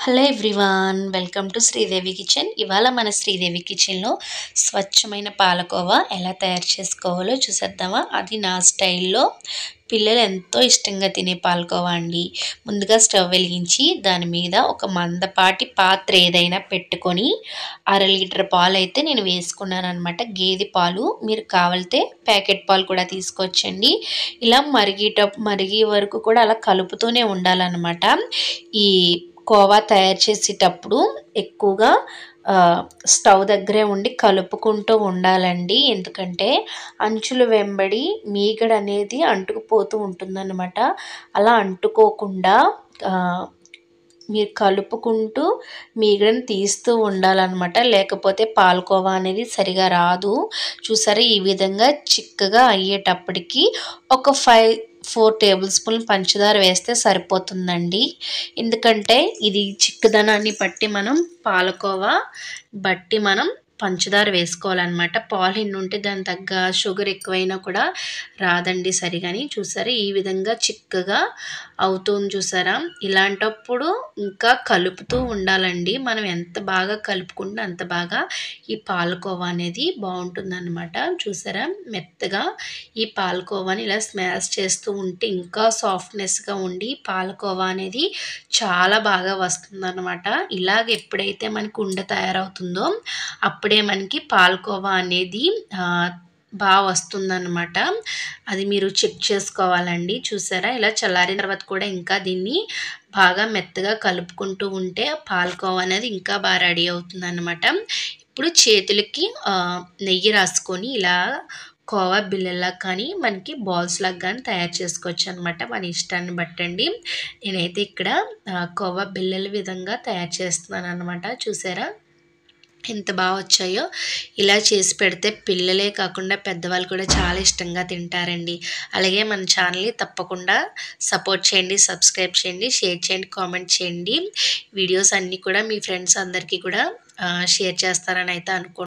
Hello everyone, welcome to Sridevi kitchen. ఇవాళ మన శ్రీదేవి కిచెన్లో స్వచ్ఛమైన పాలకోవా ఎలా తయారు చేసుకోవాలో చూసేద్దామా. అది నా స్టైల్లో పిల్లలు ఎంతో ఇష్టంగా తినే పాలకోవా అండి. ముందుగా స్టవ్ వెలిగించి దాని మీద ఒక మందపాటి పాత్ర ఏదైనా పెట్టుకొని 1/2 లీటర్ పాలు అయితే నేను వేసుకున్నాను అనమాట. గేదె పాలు, మీరు కావాలితే ప్యాకెట్ పాలు కూడా తీసుకోవచ్చండి. ఇలా మరిగే వరకు కూడా అలా కలుపుతూనే ఉండాలన్నమాట. ఈ కోవా తయారు చేసేటప్పుడు ఎక్కువగా స్టవ్ దగ్గరే ఉండి కలుపుకుంటూ ఉండాలండి. ఎందుకంటే అంచులు వెంబడి మీగడ అనేది అంటుకుపోతూ ఉంటుందన్నమాట. అలా అంటుకోకుండా మీరు కలుపుకుంటూ మీగడని తీస్తూ ఉండాలన్నమాట. లేకపోతే పాలకోవా అనేది సరిగా రాదు. చూసారా, ఈ విధంగా చిక్కగా అయ్యేటప్పటికి ఒక 4 టేబుల్ స్పూన్లు పంచదార వేస్తే సరిపోతుందండి. ఎందుకంటే ఇది చిక్కదనాన్ని బట్టి మనం పంచదార వేసుకోవాలన్నమాట. పాలు ఎన్ని ఉంటే దాని తగ్గ షుగర్ ఎక్కువైనా కూడా రాదండి సరిగాని. చూసారా, ఈ విధంగా చిక్కగా అవుతుంది చూసారా. ఇలాంటప్పుడు ఇంకా కలుపుతూ ఉండాలండి. మనం ఎంత బాగా కలుపుకుంటే అంత బాగా ఈ పాలకోవా అనేది బాగుంటుందన్నమాట. చూసారా, మెత్తగా ఈ పాలకోవాని ఇలా స్మాష్ చేస్తూ ఉంటే ఇంకా సాఫ్ట్నెస్గా ఉండి పాలకోవా అనేది చాలా బాగా వస్తుందన్నమాట. ఇలాగ ఎప్పుడైతే మనకు ఉండ తయారవుతుందో అప్పుడే మనకి పాలకోవా అనేది బాగా వస్తుందన్నమాట. అది మీరు చెక్ చేసుకోవాలండి. చూసారా, ఇలా చల్లారిన తర్వాత కూడా ఇంకా దీన్ని బాగా మెత్తగా కలుపుకుంటూ ఉంటే పాలకోవా అనేది ఇంకా బాగా రెడీ అవుతుందన్నమాట. ఇప్పుడు చేతులకి నెయ్యి రాసుకొని ఇలా కోవా బిళ్ళలా కానీ మనకి బాల్స్ లాగా కానీ తయారు చేసుకోవచ్చు అనమాట. మన ఇష్టాన్ని బట్టండి. నేనైతే ఇక్కడ కోవా బిళ్ళల విధంగా తయారు చేస్తున్నాను అనమాట. చూసారా ఎంత బాగా వచ్చాయో. ఇలా చేసి పెడితే పిల్లలే కాకుండా పెద్దవాళ్ళు కూడా చాలా ఇష్టంగా తింటారండి. అలాగే మన ఛానల్ని తప్పకుండా సపోర్ట్ చేయండి, సబ్స్క్రైబ్ చేయండి, షేర్ చేయండి, కామెంట్ చేయండి. వీడియోస్ అన్నీ కూడా మీ ఫ్రెండ్స్ అందరికీ కూడా షేర్ చేస్తారని అయితే అనుకుంటున్నాను.